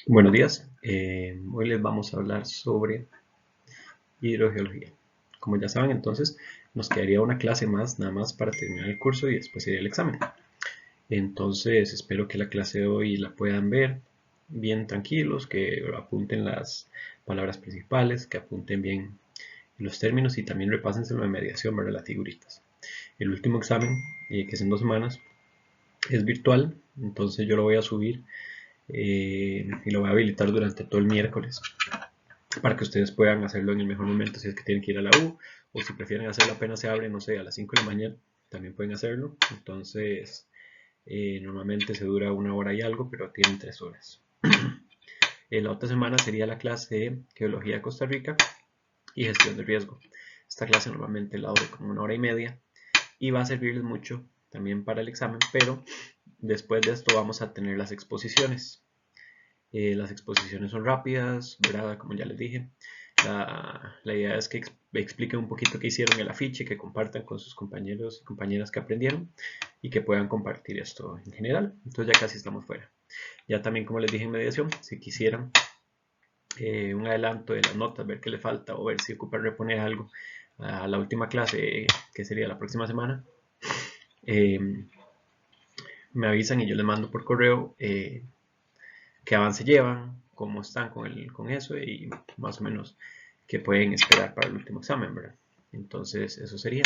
Buenos días, hoy les vamos a hablar sobre hidrogeología. Como ya saben, entonces nos quedaría una clase más, nada más para terminar el curso y después sería el examen. Entonces espero que la clase de hoy la puedan ver bien tranquilos, que apunten las palabras principales, que apunten bien los términos y también repásense la mediación, ¿verdad? Las figuritas. El último examen, que es en 2 semanas, es virtual, entonces yo lo voy a subir y lo voy a habilitar durante todo el miércoles para que ustedes puedan hacerlo en el mejor momento si es que tienen que ir a la U o si prefieren hacerlo apenas se abre, no sé, a las 5 de la mañana, también pueden hacerlo. Entonces, normalmente se dura 1 hora y algo, pero tienen 3 horas. La otra semana sería la clase de Geología de Costa Rica y Gestión de Riesgo. Esta clase normalmente la doy como 1 hora y media y va a servirles mucho también para el examen, pero después de esto vamos a tener las exposiciones. Las exposiciones son rápidas, ¿verdad? Como ya les dije. La idea es que expliquen un poquito qué hicieron el afiche, que compartan con sus compañeros y compañeras que aprendieron y que puedan compartir esto en general. Entonces ya casi estamos fuera. Ya también, como les dije en mediación, si quisieran un adelanto de las notas, ver qué le falta o ver si ocupan reponer algo a la última clase, que sería la próxima semana, eh, me avisan y yo les mando por correo qué avance llevan, cómo están con eso y más o menos qué pueden esperar para el último examen, ¿verdad? Entonces, eso sería.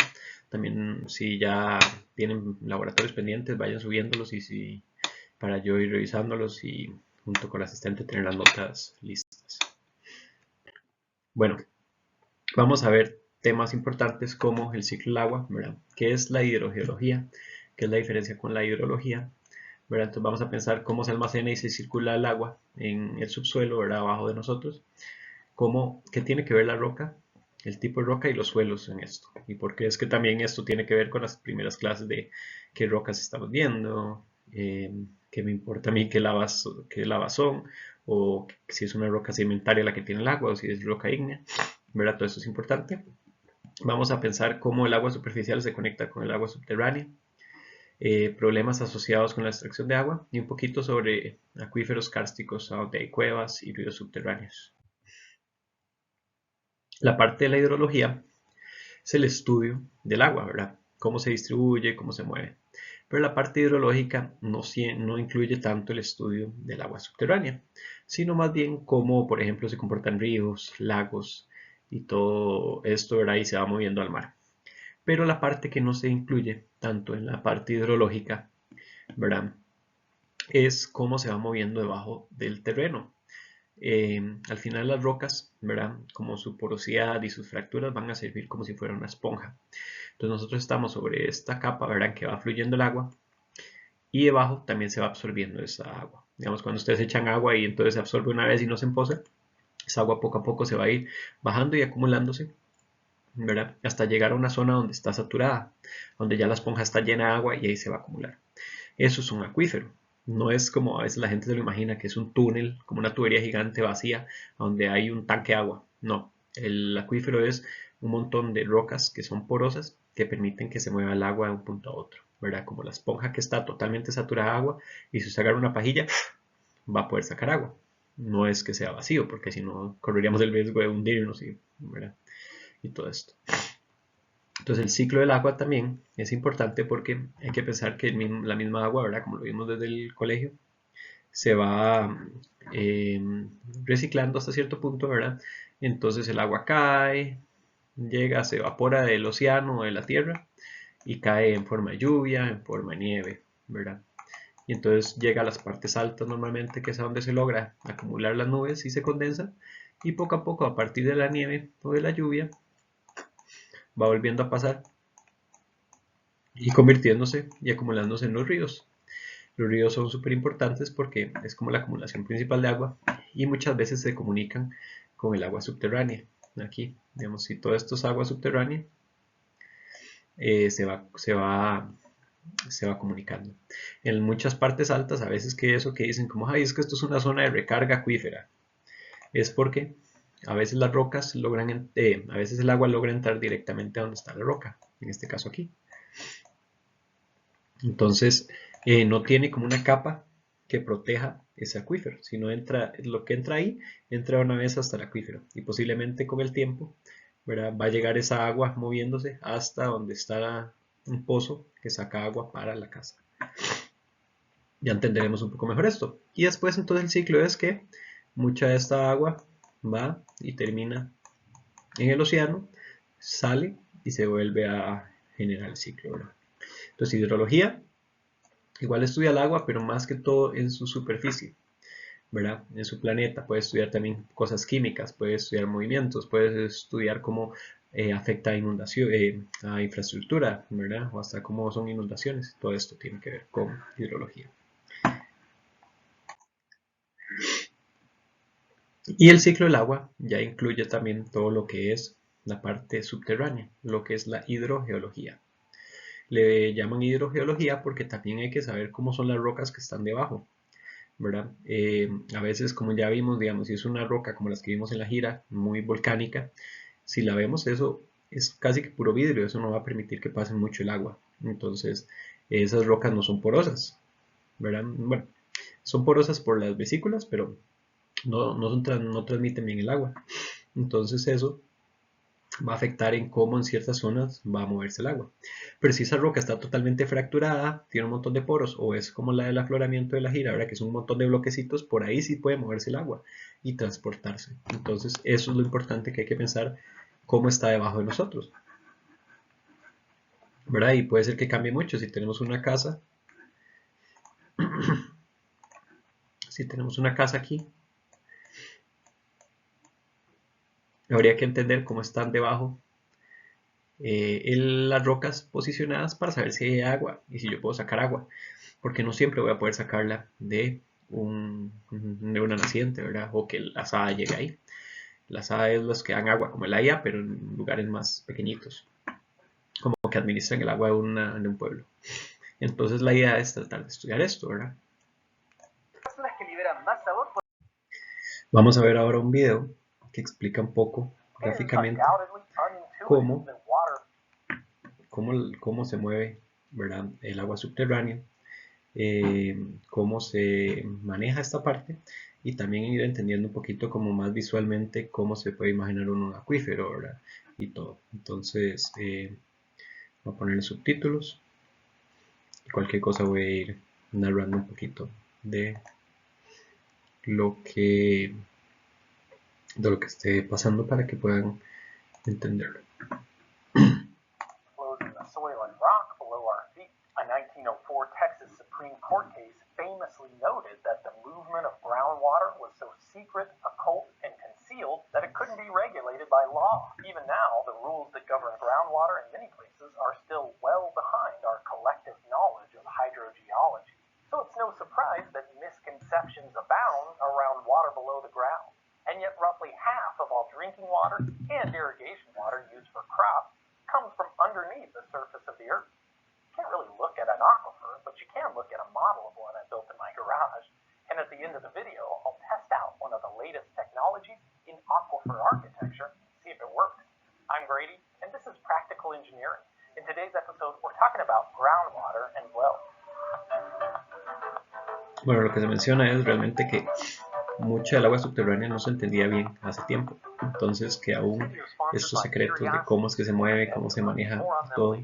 También, si ya tienen laboratorios pendientes, vayan subiéndolos y si para yo ir revisándolos y junto con el asistente tener las notas listas. Bueno, vamos a ver temas importantes como el ciclo del agua, ¿verdad? ¿Qué es la hidrogeología? ¿Qué es la diferencia con la hidrología? ¿Verdad? Entonces vamos a pensar cómo se almacena y se circula el agua en el subsuelo, ¿verdad? Abajo de nosotros. ¿Qué tiene que ver la roca, el tipo de roca y los suelos en esto? Y por qué es que también esto tiene que ver con las primeras clases de qué rocas estamos viendo, qué me importa a mí qué lavas son, o si es una roca sedimentaria la que tiene el agua o si es roca ígnea, ¿verdad? Todo eso es importante. Vamos a pensar cómo el agua superficial se conecta con el agua subterránea, problemas asociados con la extracción de agua y un poquito sobre acuíferos kársticos donde hay cuevas y ríos subterráneos. La parte de la hidrología es el estudio del agua, ¿verdad? Cómo se distribuye, cómo se mueve. Pero la parte hidrológica no incluye tanto el estudio del agua subterránea, sino más bien cómo, por ejemplo, se comportan ríos, lagos y todo esto, ¿verdad? Y se va moviendo al mar. Pero la parte que no se incluye tanto en la parte hidrológica, ¿verdad? Es cómo se va moviendo debajo del terreno. Al final las rocas, ¿verdad? Como su porosidad y sus fracturas van a servir como si fuera una esponja. Entonces nosotros estamos sobre esta capa, ¿verdad? Que va fluyendo el agua y debajo también se va absorbiendo esa agua. Digamos, cuando ustedes echan agua y entonces se absorbe una vez y no se empoza, esa agua poco a poco se va a ir bajando y acumulándose, ¿verdad? Hasta llegar a una zona donde está saturada, donde ya la esponja está llena de agua y ahí se va a acumular. Eso es un acuífero. No es como a veces la gente se lo imagina, que es un túnel, como una tubería gigante vacía, donde hay un tanque de agua. No, el acuífero es un montón de rocas que son porosas que permiten que se mueva el agua de un punto a otro, ¿verdad? Como la esponja que está totalmente saturada de agua y si usted agarra una pajilla va a poder sacar agua. No es que sea vacío, porque si no correríamos el riesgo de hundirnos ¿verdad? Y todo esto. Entonces el ciclo del agua también es importante porque hay que pensar que la misma agua, ¿verdad? Como lo vimos desde el colegio, se va eh, reciclando hasta cierto punto, ¿verdad? Entonces el agua cae, llega, se evapora del océano o de la tierra y cae en forma de lluvia, en forma de nieve, ¿verdad? Y entonces llega a las partes altas normalmente, que es a donde se logra acumular las nubes y se condensa. Y poco a poco, a partir de la nieve o de la lluvia, va volviendo a pasar y convirtiéndose y acumulándose en los ríos. Los ríos son súper importantes porque es como la acumulación principal de agua y muchas veces se comunican con el agua subterránea. Aquí, digamos, si todo esto es agua subterránea, se va comunicando. En muchas partes altas, a veces que eso que dicen como, ay, es que esto es una zona de recarga acuífera, es porque a veces las rocas a veces el agua logra entrar directamente a donde está la roca, en este caso aquí. Entonces, no tiene como una capa que proteja ese acuífero. Si no entra, lo que entra ahí, entra una vez hasta el acuífero y posiblemente con el tiempo, ¿verdad?, va a llegar esa agua moviéndose hasta donde está un pozo que saca agua para la casa. Ya entenderemos un poco mejor esto. Y después entonces el ciclo es que mucha de esta agua va y termina en el océano, sale y se vuelve a generar el ciclo, ¿verdad? Entonces hidrología igual estudia el agua, pero más que todo en su superficie, ¿verdad? En su planeta. Puede estudiar también cosas químicas, puede estudiar movimientos, puede estudiar cómo afecta a inundación, a infraestructura, ¿verdad? O hasta cómo son inundaciones. Todo esto tiene que ver con hidrología. Y el ciclo del agua ya incluye también todo lo que es la parte subterránea, lo que es la hidrogeología. Le llaman hidrogeología porque también hay que saber cómo son las rocas que están debajo, ¿verdad? A veces, como ya vimos, digamos, si es una roca como las que vimos en la gira, muy volcánica, si la vemos, eso es casi que puro vidrio, eso no va a permitir que pase mucho el agua. Entonces, esas rocas no son porosas, ¿verdad? Bueno, son porosas por las vesículas, pero no transmiten bien el agua. Entonces, eso va a afectar en cómo en ciertas zonas va a moverse el agua. Pero si esa roca está totalmente fracturada, tiene un montón de poros, o es como la del afloramiento de la gira, ¿verdad?, que es un montón de bloquecitos, por ahí sí puede moverse el agua y transportarse. Entonces eso es lo importante, que hay que pensar cómo está debajo de nosotros, ¿verdad? Y puede ser que cambie mucho. Si tenemos una casa, aquí, habría que entender cómo están debajo las rocas posicionadas para saber si hay agua y si yo puedo sacar agua, porque no siempre voy a poder sacarla de una naciente, ¿verdad? O que la azada llegue ahí. Las azada es los que dan agua, como el AIA, pero en lugares más pequeñitos, como que administran el agua de un pueblo. Entonces la idea es tratar de estudiar esto, ¿verdad? Vamos a ver ahora un video que explica un poco gráficamente cómo se mueve, ¿verdad?, el agua subterránea, cómo se maneja esta parte, y también ir entendiendo un poquito como más visualmente cómo se puede imaginar un acuífero, ¿verdad?, y todo. Entonces voy a poner subtítulos y cualquier cosa voy a ir narrando un poquito de lo que esté pasando para que puedan entenderlo. A 1904 Texas Supreme Court case famously noted that the movement of groundwater was so secret, occult, and concealed that it couldn't be regulated by law. Even now, the rules that govern groundwater in many places are still well behind our collective knowledge of hydrogeology. So it's no surprise that misconceptions abound around water below the ground. And yet roughly half of all drinking water and irrigation water used for crops comes from underneath the surface of the earth. Can't really look at an aquifer, but you can look at a model of one I built in my garage. And at the end of the video, I'll test out one of the latest technologies in aquifer architecture, see if it works. I'm Grady, and this is Practical Engineering. In today's episode, we're talking about groundwater and wells. Bueno, lo que se menciona es realmente que mucha del agua subterránea no se entendía bien hace tiempo. Entonces que aún estos secretos de cómo es que se mueve, cómo se maneja todo,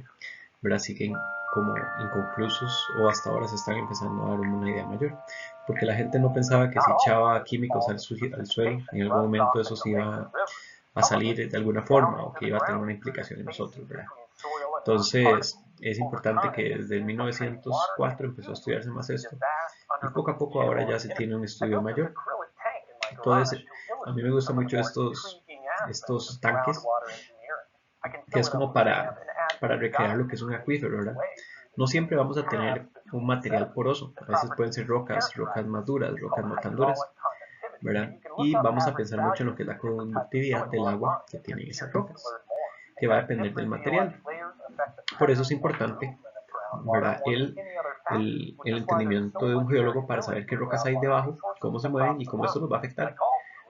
¿verdad?, siguen como inconclusos, o hasta ahora se están empezando a dar una idea mayor, porque la gente no pensaba que si echaba químicos al suelo, en algún momento eso se iba a salir de alguna forma, o que iba a tener una implicación en nosotros, ¿verdad? Entonces es importante que desde el 1904 empezó a estudiarse más esto, y poco a poco ahora ya se tiene un estudio mayor. Entonces a mí me gustan mucho estos tanques, que es como para recrear lo que es un acuífero, ¿verdad? No siempre vamos a tener un material poroso, a veces pueden ser rocas más duras, rocas no tan duras, ¿verdad? Y vamos a pensar mucho en lo que es la conductividad del agua que tienen esas rocas, que va a depender del material. Por eso es importante, ¿verdad?, el entendimiento de un geólogo para saber qué rocas hay debajo, cómo se mueven y cómo esto nos va a afectar,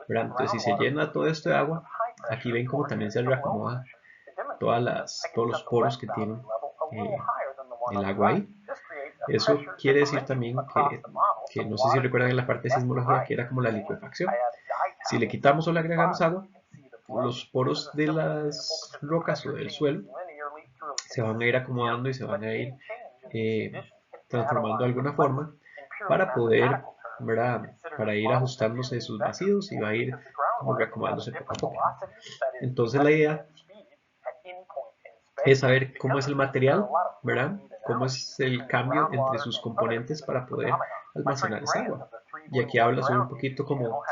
¿verdad? Entonces, si se llena todo esto de agua, aquí ven cómo también se reacomoda todos los poros que tiene el agua ahí. Eso quiere decir también que que no sé si recuerdan en la parte de sismología, que era como la liquefacción. Si le quitamos o le agregamos agua, los poros de las rocas o del suelo se van a ir acomodando y se van a ir transformando de alguna forma para poder, ¿verdad? Para ir ajustándose sus vacíos y va a ir como reacomodándose poco a poco. Entonces la idea es saber cómo es el material, ¿verdad? Cómo es el cambio entre sus componentes para poder almacenar esa agua. Y aquí habla sobre un poquito como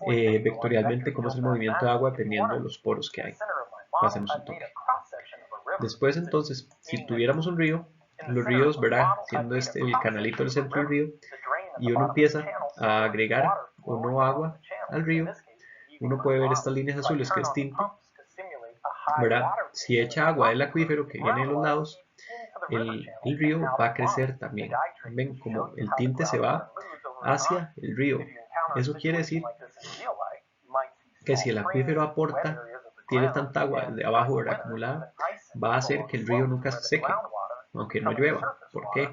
vectorialmente cómo es el movimiento de agua dependiendo de los poros que hay. Pasemos un toque. Después entonces, si tuviéramos un río, los ríos, ¿verdad? Siendo este el canalito del centro del río, y uno empieza a agregar o no agua al río, uno puede ver estas líneas azules que es tinte, ¿verdad? Si echa agua del acuífero que viene de los lados, el río va a crecer también. Ven como el tinte se va hacia el río. Eso quiere decir que si el acuífero aporta, tiene tanta agua de abajo, ¿verdad? Acumulada, va a hacer que el río nunca se seque, aunque no llueva. ¿Por qué?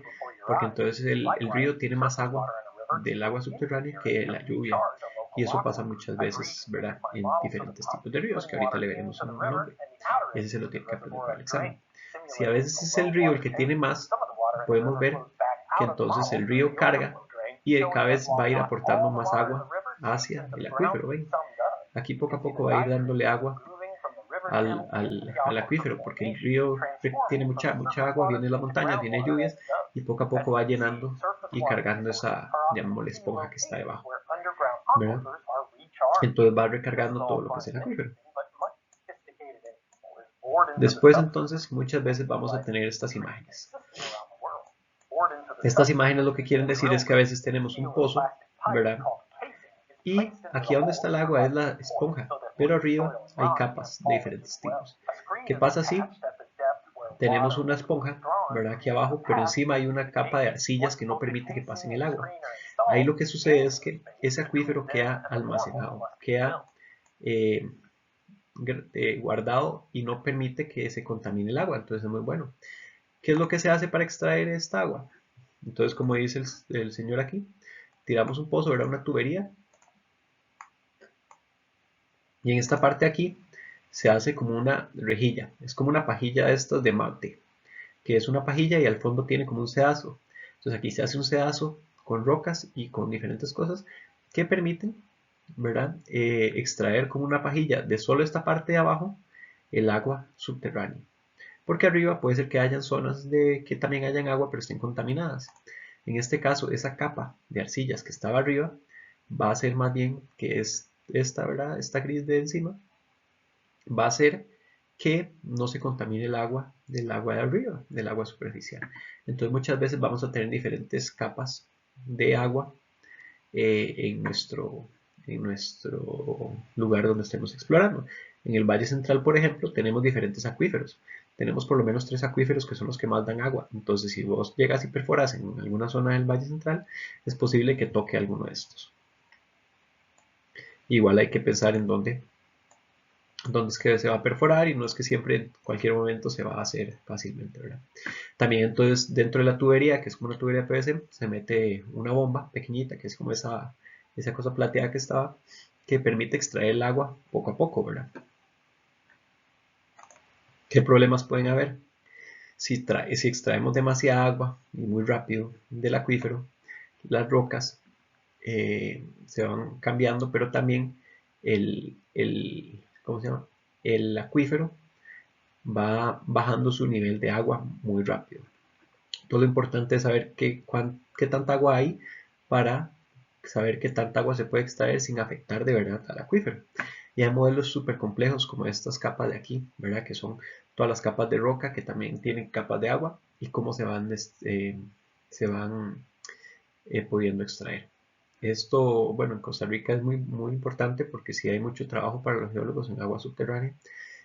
Porque entonces el río tiene más agua del agua subterránea que la lluvia. Y eso pasa muchas veces, ¿verdad? En diferentes tipos de ríos, que ahorita le veremos un nombre. Ese se lo tiene que aprender para el examen. Si a veces es el río el que tiene más, podemos ver que entonces el río carga y cada vez va a ir aportando más agua hacia el acuífero. ¿Ven? Aquí poco a poco va a ir dándole agua al acuífero, porque el río tiene mucha agua, viene de la montaña, viene lluvias, y poco a poco va llenando y cargando esa, llamémosle, esponja que está debajo, ¿verdad? Entonces va recargando todo lo que es el acuífero. Después entonces muchas veces vamos a tener estas imágenes. Estas imágenes lo que quieren decir es que a veces tenemos un pozo, ¿verdad? Y aquí donde está el agua es la esponja, pero arriba hay capas de diferentes tipos. ¿Qué pasa si tenemos una esponja, ¿verdad? Aquí abajo, pero encima hay una capa de arcillas que no permite que pasen el agua? Ahí lo que sucede es que ese acuífero queda almacenado, queda guardado y no permite que se contamine el agua. Entonces es muy bueno. ¿Qué es lo que se hace para extraer esta agua? Entonces, como dice el señor aquí, tiramos un pozo, ¿verdad? Una tubería. Y en esta parte aquí se hace como una rejilla. Es como una pajilla de estas de mate, que es una pajilla y al fondo tiene como un sedazo. Entonces aquí se hace un sedazo con rocas y con diferentes cosas que permiten, ¿verdad? Extraer como una pajilla de solo esta parte de abajo el agua subterránea. Porque arriba puede ser que hayan zonas de que también hayan agua pero estén contaminadas. En este caso, esa capa de arcillas que estaba arriba va a ser más bien que es esta, ¿verdad? Esta gris de encima va a hacer que no se contamine el agua del agua de arriba, del agua superficial. Entonces muchas veces vamos a tener diferentes capas de agua en nuestro lugar donde estemos explorando. En el Valle Central, por ejemplo, tenemos diferentes acuíferos. Tenemos por lo menos 3 acuíferos que son los que más dan agua. Entonces, si vos llegas y perforas en alguna zona del Valle Central, es posible que toque alguno de estos. Igual hay que pensar en dónde es que se va a perforar y no es que siempre en cualquier momento se va a hacer fácilmente, ¿verdad? También entonces dentro de la tubería, que es como una tubería de PVC, se mete una bomba pequeñita, que es como esa cosa plateada que estaba, que permite extraer el agua poco a poco, ¿verdad? ¿Qué problemas pueden haber? Si extraemos demasiada agua y muy rápido del acuífero, las rocas se van cambiando, pero también ¿cómo se llama? El acuífero va bajando su nivel de agua muy rápido. Todo lo importante es saber qué tanta agua hay para saber qué tanta agua se puede extraer sin afectar de verdad al acuífero. Y hay modelos súper complejos como estas capas de aquí, ¿verdad? Que son todas las capas de roca que también tienen capas de agua y cómo se van pudiendo extraer. Esto, bueno, en Costa Rica es muy, muy importante porque sí hay mucho trabajo para los geólogos en agua subterránea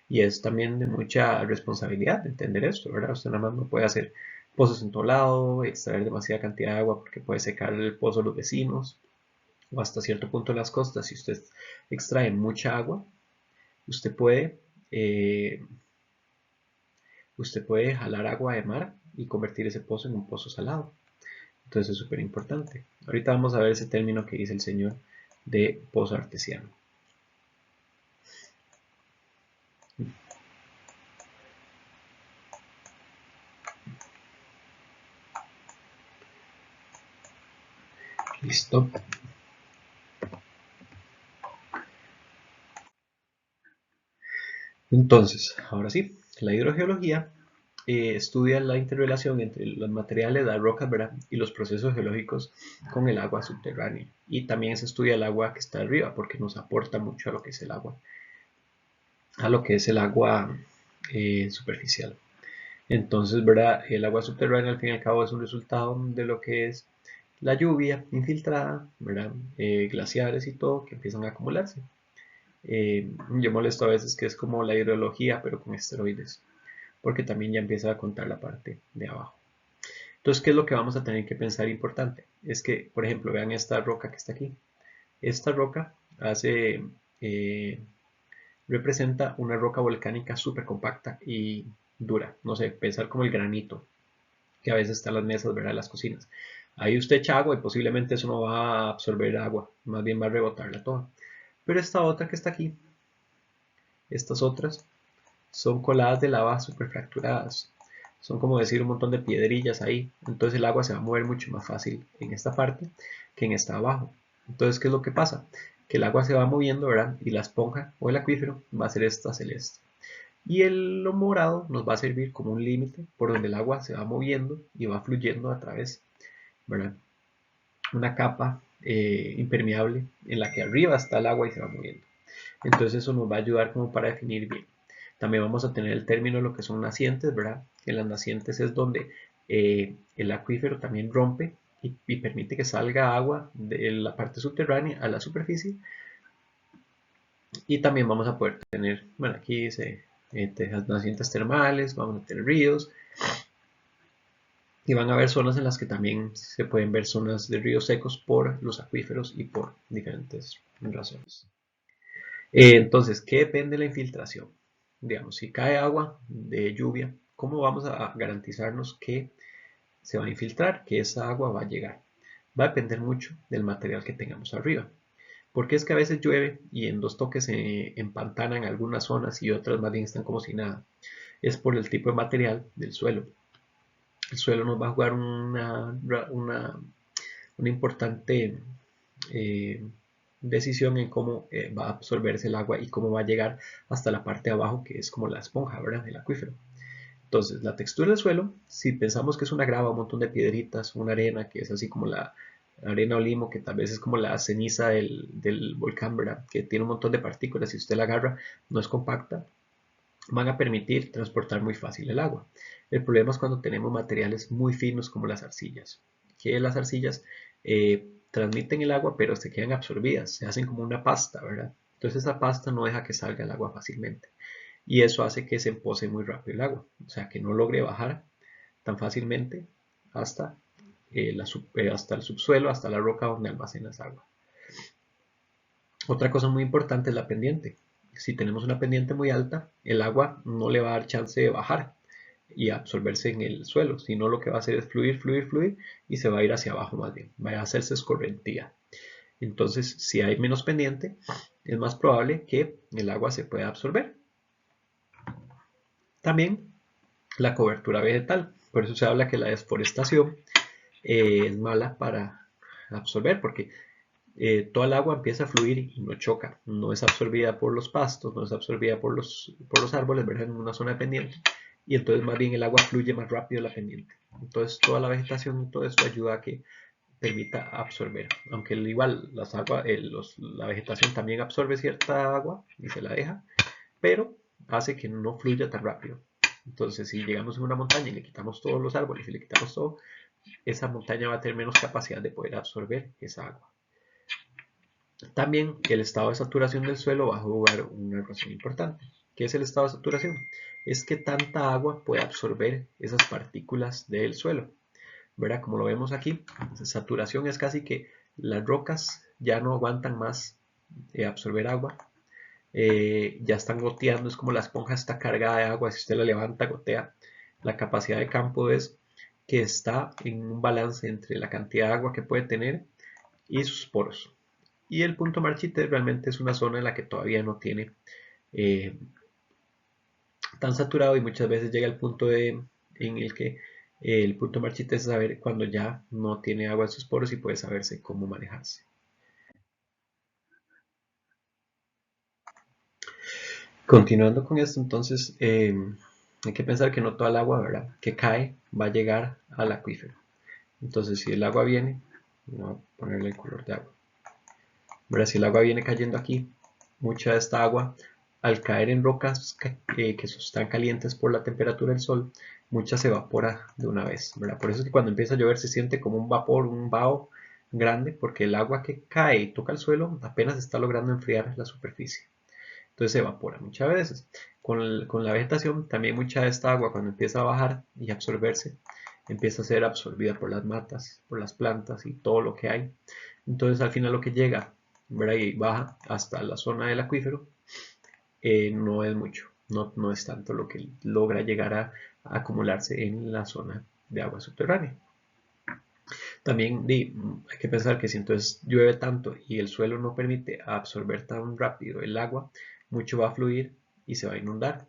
y es también de mucha responsabilidad entender esto, ¿verdad? Usted nada más no puede hacer pozos en todo lado, extraer demasiada cantidad de agua porque puede secar el pozo a los vecinos o hasta cierto punto en las costas. Si usted extrae mucha agua, usted puede jalar agua de mar y convertir ese pozo en un pozo salado. Entonces es súper importante. Ahorita vamos a ver ese término que dice el señor de pozo artesiano. Listo. Entonces, ahora sí, la hidrogeología estudia la interrelación entre los materiales, las rocas, ¿verdad? Y los procesos geológicos con el agua subterránea. Y también se estudia el agua que está arriba, porque nos aporta mucho a lo que es el agua, superficial. Entonces, ¿verdad? El agua subterránea al fin y al cabo es un resultado de lo que es la lluvia infiltrada, ¿verdad? Glaciares y todo que empiezan a acumularse. Yo molesto a veces que es como la hidrología, pero con esteroides, porque también ya empieza a contar la parte de abajo. Entonces, ¿qué es lo que vamos a tener que pensar importante? Es que, por ejemplo, vean esta roca que está aquí. Esta roca representa una roca volcánica súper compacta y dura. No sé, pensar como el granito, que a veces está en las mesas, ¿verdad? En las cocinas. Ahí usted echa agua y posiblemente eso no va a absorber agua, más bien va a rebotarla toda. Pero esta otra que está aquí, estas otras, son coladas de lava súper fracturadas. Son como decir un montón de piedrillas ahí. Entonces el agua se va a mover mucho más fácil en esta parte que en esta abajo. Entonces, ¿qué es lo que pasa? Que el agua se va moviendo, ¿verdad? Y la esponja o el acuífero va a ser esta celeste. Y lo morado nos va a servir como un límite por donde el agua se va moviendo y va fluyendo a través, ¿verdad? Una capa impermeable en la que arriba está el agua y se va moviendo. Entonces eso nos va a ayudar como para definir bien. También vamos a tener el término lo que son nacientes, ¿verdad? Que las nacientes es donde el acuífero también rompe y permite que salga agua de la parte subterránea a la superficie. Y también vamos a poder tener, bueno, aquí dice nacientes termales, vamos a tener ríos. Y van a haber zonas en las que también se pueden ver zonas de ríos secos por los acuíferos y por diferentes razones. Entonces, ¿qué depende de la infiltración? Digamos, si cae agua de lluvia, ¿cómo vamos a garantizarnos que se va a infiltrar, que esa agua va a llegar? Va a depender mucho del material que tengamos arriba. Porque es que a veces llueve y en 2 toques se empantanan algunas zonas y otras más bien están como si nada. Es por el tipo de material del suelo. El suelo nos va a jugar una importante eh, decisión en cómo va a absorberse el agua y cómo va a llegar hasta la parte de abajo, que es como la esponja, ¿verdad? El acuífero. Entonces, la textura del suelo, si pensamos que es una grava, un montón de piedritas, una arena, que es así como la arena o limo, que tal vez es como la ceniza del volcán, ¿verdad? Que tiene un montón de partículas, si usted la agarra, no es compacta, van a permitir transportar muy fácil el agua. El problema es cuando tenemos materiales muy finos como las arcillas, que las arcillas transmiten el agua pero se quedan absorbidas, se hacen como una pasta, ¿verdad? Entonces esa pasta no deja que salga el agua fácilmente y eso hace que se empose muy rápido el agua, o sea que no logre bajar tan fácilmente hasta, hasta el subsuelo, hasta la roca donde almacenas agua. Otra cosa muy importante es la pendiente. Si tenemos una pendiente muy alta, el agua no le va a dar chance de bajar y absorberse en el suelo, sino lo que va a hacer es fluir, fluir, fluir y se va a ir hacia abajo más bien, va a hacerse escorrentía. Entonces, si hay menos pendiente, es más probable que el agua se pueda absorber. También la cobertura vegetal, por eso se habla que la desforestación es mala para absorber, porque toda el agua empieza a fluir y no choca, no es absorbida por los pastos, no es absorbida por los árboles, ¿verdad? En una zona pendiente, y entonces más bien el agua fluye más rápido la pendiente. Entonces toda la vegetación y todo eso ayuda a que permita absorber, aunque igual la vegetación también absorbe cierta agua y se la deja, pero hace que no fluya tan rápido. Entonces si llegamos a una montaña y le quitamos todos los árboles y le quitamos todo, esa montaña va a tener menos capacidad de poder absorber esa agua. También el estado de saturación del suelo va a jugar una razón importante. ¿Qué es el estado de saturación? Es que tanta agua puede absorber esas partículas del suelo. ¿Verdad? Como lo vemos aquí, saturación es casi que las rocas ya no aguantan más absorber agua. Ya están goteando, es como la esponja está cargada de agua, si usted la levanta, gotea. La capacidad de campo es que está en un balance entre la cantidad de agua que puede tener y sus poros. Y el punto Marchite realmente es una zona en la que todavía no tiene tan saturado, y muchas veces llega el punto en el que el punto Marchite es saber cuando ya no tiene agua en sus poros y puede saberse cómo manejarse. Continuando con esto, entonces hay que pensar que no toda el agua, ¿verdad?, que cae va a llegar al acuífero. Entonces, si el agua viene, voy a ponerle el color de agua. ¿Verdad? Si el agua viene cayendo aquí, mucha de esta agua, al caer en rocas que están calientes por la temperatura del sol, mucha se evapora de una vez, ¿verdad? Por eso es que cuando empieza a llover se siente como un vapor, un vaho grande, porque el agua que cae y toca el suelo apenas está logrando enfriar la superficie. Entonces se evapora muchas veces. Con la vegetación, también mucha de esta agua, cuando empieza a bajar y absorberse, empieza a ser absorbida por las matas, por las plantas y todo lo que hay. Entonces al final lo que llega, ¿verdad?, y baja hasta la zona del acuífero, no es mucho, no es tanto lo que logra llegar a acumularse en la zona de agua subterránea. También hay que pensar que si entonces llueve tanto y el suelo no permite absorber tan rápido el agua, mucho va a fluir y se va a inundar.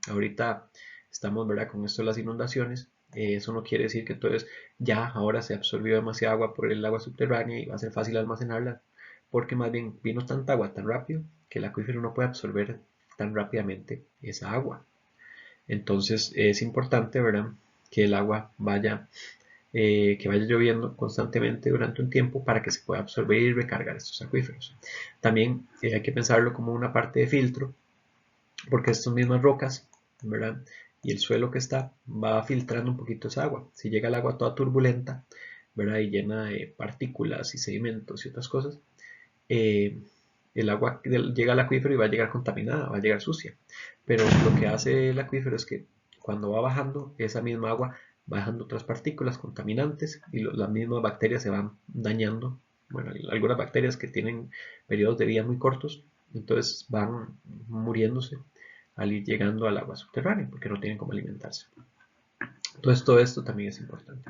Ahorita estamos, ¿verdad?, con esto de las inundaciones. Eso no quiere decir que entonces ya ahora se absorbió demasiada agua por el agua subterránea y va a ser fácil almacenarla, porque más bien vino tanta agua tan rápido que el acuífero no puede absorber tan rápidamente esa agua. Entonces es importante, ¿verdad?, que el agua vaya que vaya lloviendo constantemente durante un tiempo para que se pueda absorber y recargar estos acuíferos. También hay que pensarlo como una parte de filtro, porque estas mismas rocas, ¿verdad?, y el suelo que está va filtrando un poquito esa agua. Si llega el agua toda turbulenta, ¿verdad?, y llena de partículas y sedimentos y otras cosas, el agua llega al acuífero y va a llegar contaminada, va a llegar sucia. Pero lo que hace el acuífero es que cuando va bajando, esa misma agua va dejando otras partículas contaminantes y las mismas bacterias se van dañando. Bueno, algunas bacterias que tienen periodos de vida muy cortos, entonces van muriéndose al ir llegando al agua subterránea porque no tienen cómo alimentarse. Entonces todo esto también es importante.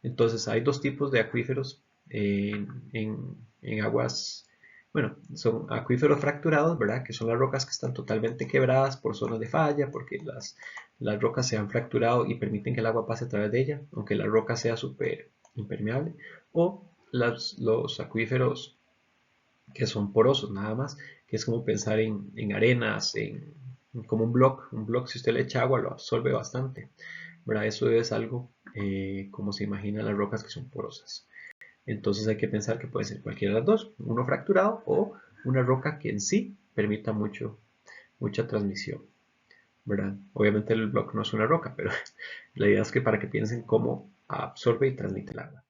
Entonces hay dos tipos de acuíferos en aguas, bueno, son acuíferos fracturados, ¿verdad?, que son las rocas que están totalmente quebradas por zonas de falla, porque las rocas se han fracturado y permiten que el agua pase a través de ella, aunque la roca sea súper impermeable, o los acuíferos que son porosos nada más, que es como pensar en arenas, como un block, si usted le echa agua lo absorbe bastante, ¿verdad? Eso es algo como se imaginan las rocas que son porosas. Entonces hay que pensar que puede ser cualquiera de las dos, uno fracturado o una roca que en sí permita mucha transmisión, ¿verdad? Obviamente el block no es una roca, pero la idea es que para que piensen cómo absorbe y transmite el agua.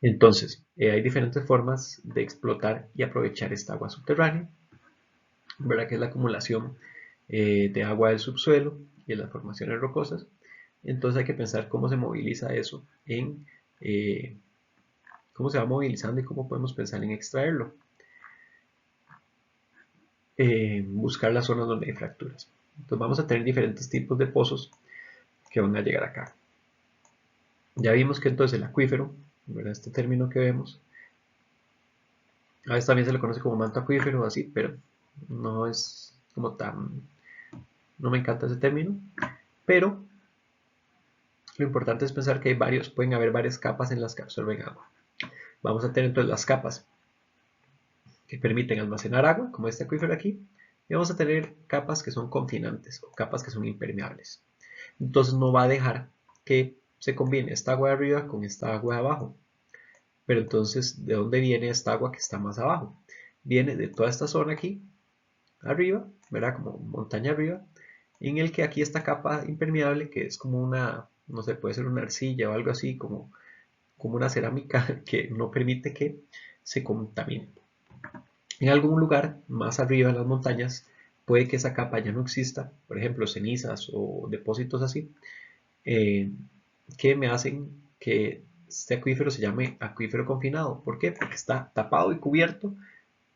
Entonces, hay diferentes formas de explotar y aprovechar esta agua subterránea, ¿verdad?, que es la acumulación de agua del subsuelo y de las formaciones rocosas. Entonces hay que pensar cómo se moviliza eso cómo se va movilizando y cómo podemos pensar en extraerlo. Buscar las zonas donde hay fracturas. Entonces vamos a tener diferentes tipos de pozos que van a llegar acá. Ya vimos que entonces el acuífero, ¿verdad?, este término que vemos, a veces también se le conoce como manto acuífero, así, pero no es como tan, no me encanta ese término, pero lo importante es pensar que pueden haber varias capas en las que absorben agua. Vamos a tener entonces las capas que permiten almacenar agua, como este acuífero aquí, y vamos a tener capas que son confinantes o capas que son impermeables. Entonces no va a dejar que se combine esta agua de arriba con esta agua de abajo. Pero entonces, ¿de dónde viene esta agua que está más abajo? Viene de toda esta zona aquí, arriba, ¿verdad?, como montaña arriba, en el que aquí esta capa impermeable, que es como una, no sé, puede ser una arcilla o algo así, como una cerámica que no permite que se contamine. En algún lugar más arriba en las montañas puede que esa capa ya no exista, por ejemplo cenizas o depósitos así, que me hacen que este acuífero se llame acuífero confinado. ¿Por qué? Porque está tapado y cubierto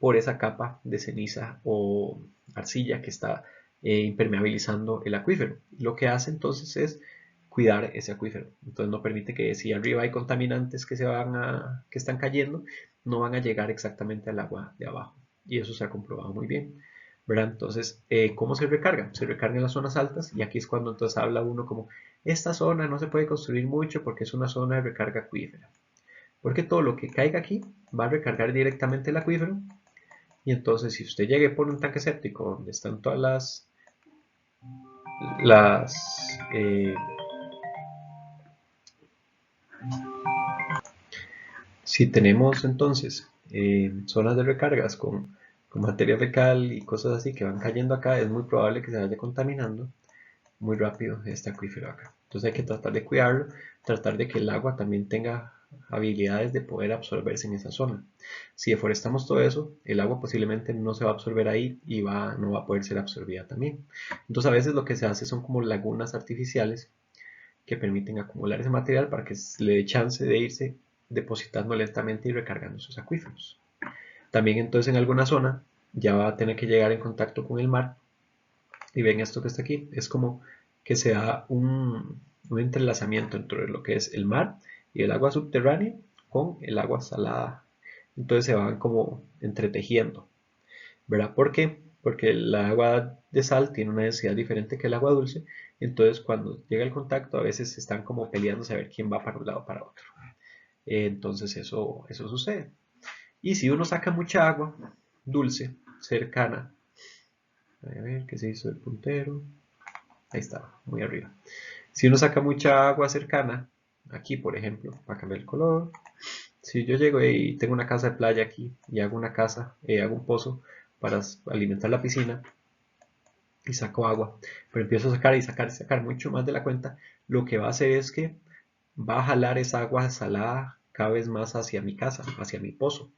por esa capa de ceniza o arcilla que está impermeabilizando el acuífero. Lo que hace entonces es cuidar ese acuífero. Entonces no permite que si arriba hay contaminantes que que están cayendo, no van a llegar exactamente al agua de abajo. Y eso se ha comprobado muy bien, ¿verdad? Entonces, ¿cómo se recarga? Se recarga en las zonas altas, y aquí es cuando entonces habla uno como, esta zona no se puede construir mucho porque es una zona de recarga acuífera. Porque todo lo que caiga aquí va a recargar directamente el acuífero, y entonces si usted llega y pone un tanque séptico donde están todas las si tenemos entonces zonas de recargas con materia fecal y cosas así que van cayendo acá, es muy probable que se vaya contaminando muy rápido este acuífero acá. Entonces hay que tratar de cuidarlo, tratar de que el agua también tenga habilidades de poder absorberse en esa zona. Si deforestamos todo eso, el agua posiblemente no se va a absorber ahí y no va a poder ser absorbida también. Entonces a veces lo que se hace son como lagunas artificiales que permiten acumular ese material para que le dé chance de irse depositando lentamente y recargando sus acuíferos. También entonces en alguna zona ya va a tener que llegar en contacto con el mar, y ven esto que está aquí, es como que se da un entrelazamiento entre lo que es el mar y el agua subterránea con el agua salada. Entonces se van como entretejiendo, ¿verdad? ¿Por qué? Porque el agua de sal tiene una densidad diferente que el agua dulce, entonces cuando llega el contacto a veces están como peleándose a ver quién va para un lado o para otro. Entonces eso sucede. Y si uno saca mucha agua dulce cercana, a ver qué se hizo el puntero, ahí está, muy arriba. Si uno saca mucha agua cercana, aquí por ejemplo, para cambiar el color, si yo llego y tengo una casa de playa aquí y hago una casa, hago un pozo para alimentar la piscina y saco agua, pero empiezo a sacar y sacar y sacar mucho más de la cuenta, lo que va a hacer es que va a jalar esa agua salada cada vez más hacia mi casa, hacia mi pozo.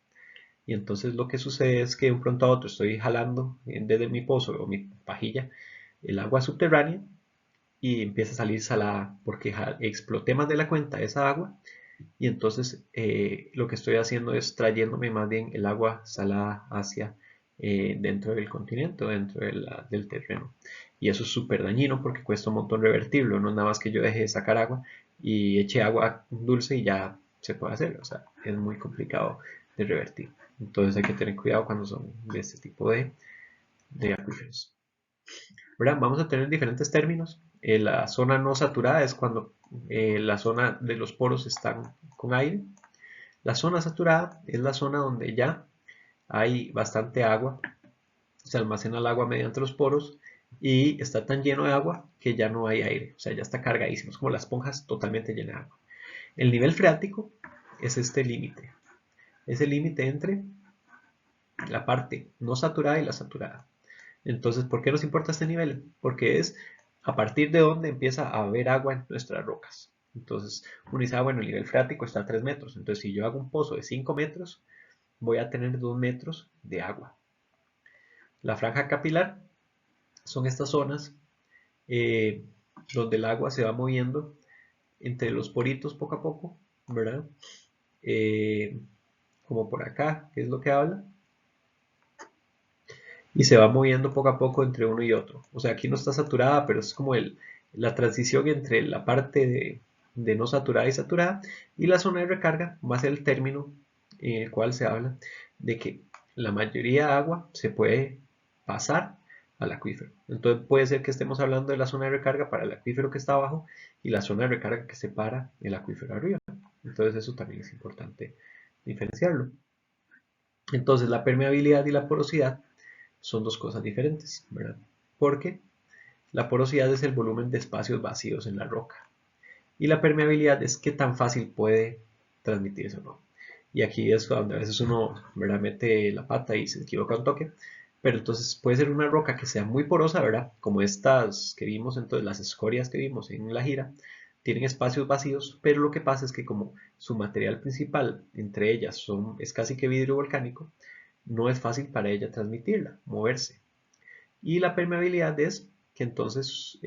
Y entonces lo que sucede es que de un pronto a otro estoy jalando desde mi pozo o mi pajilla el agua subterránea y empieza a salir salada porque exploté más de la cuenta esa agua, y entonces lo que estoy haciendo es trayéndome más bien el agua salada hacia dentro del continente o dentro del terreno. Y eso es súper dañino porque cuesta un montón revertirlo, no es nada más que yo deje de sacar agua y eche agua dulce y ya se puede hacer, o sea, es muy complicado de revertir. Entonces hay que tener cuidado cuando son de este tipo de acuíferos. ¿Verdad? Vamos a tener diferentes términos. La zona no saturada es cuando la zona de los poros están con aire. La zona saturada es la zona donde ya hay bastante agua, se almacena el agua mediante los poros y está tan lleno de agua que ya no hay aire, o sea, ya está cargadísimo, es como las esponjas totalmente llenas de agua. El nivel freático es este límite, es el límite entre la parte no saturada y la saturada. Entonces, ¿por qué nos importa este nivel? Porque es a partir de donde empieza a haber agua en nuestras rocas. Entonces, uno dice, bueno, el nivel freático está a 3 metros. Entonces, si yo hago un pozo de 5 metros, voy a tener 2 metros de agua. La franja capilar son estas zonas eh, donde el agua se va moviendo entre los poritos poco a poco, ¿verdad? Eh, como por acá, que es lo que habla, y se va moviendo poco a poco entre uno y otro. O sea, aquí no está saturada, pero es como la transición entre la parte de no saturada y saturada, y la zona de recarga va a ser el término en el cual se habla de que la mayoría de agua se puede pasar al acuífero. Entonces puede ser que estemos hablando de la zona de recarga para el acuífero que está abajo y la zona de recarga que separa el acuífero arriba. Entonces eso también es importante diferenciarlo. Entonces la permeabilidad y la porosidad son dos cosas diferentes, ¿verdad? Porque la porosidad es el volumen de espacios vacíos en la roca y la permeabilidad es qué tan fácil puede transmitirse o no. Y aquí es donde a veces uno, ¿verdad?, mete la pata y se equivoca un toque, pero entonces puede ser una roca que sea muy porosa, ¿verdad? Como estas que vimos, entonces las escorias que vimos en la gira, tienen espacios vacíos, pero lo que pasa es que como su material principal, entre ellas, es casi que vidrio volcánico, no es fácil para ella transmitirla, moverse. Y la permeabilidad es que entonces,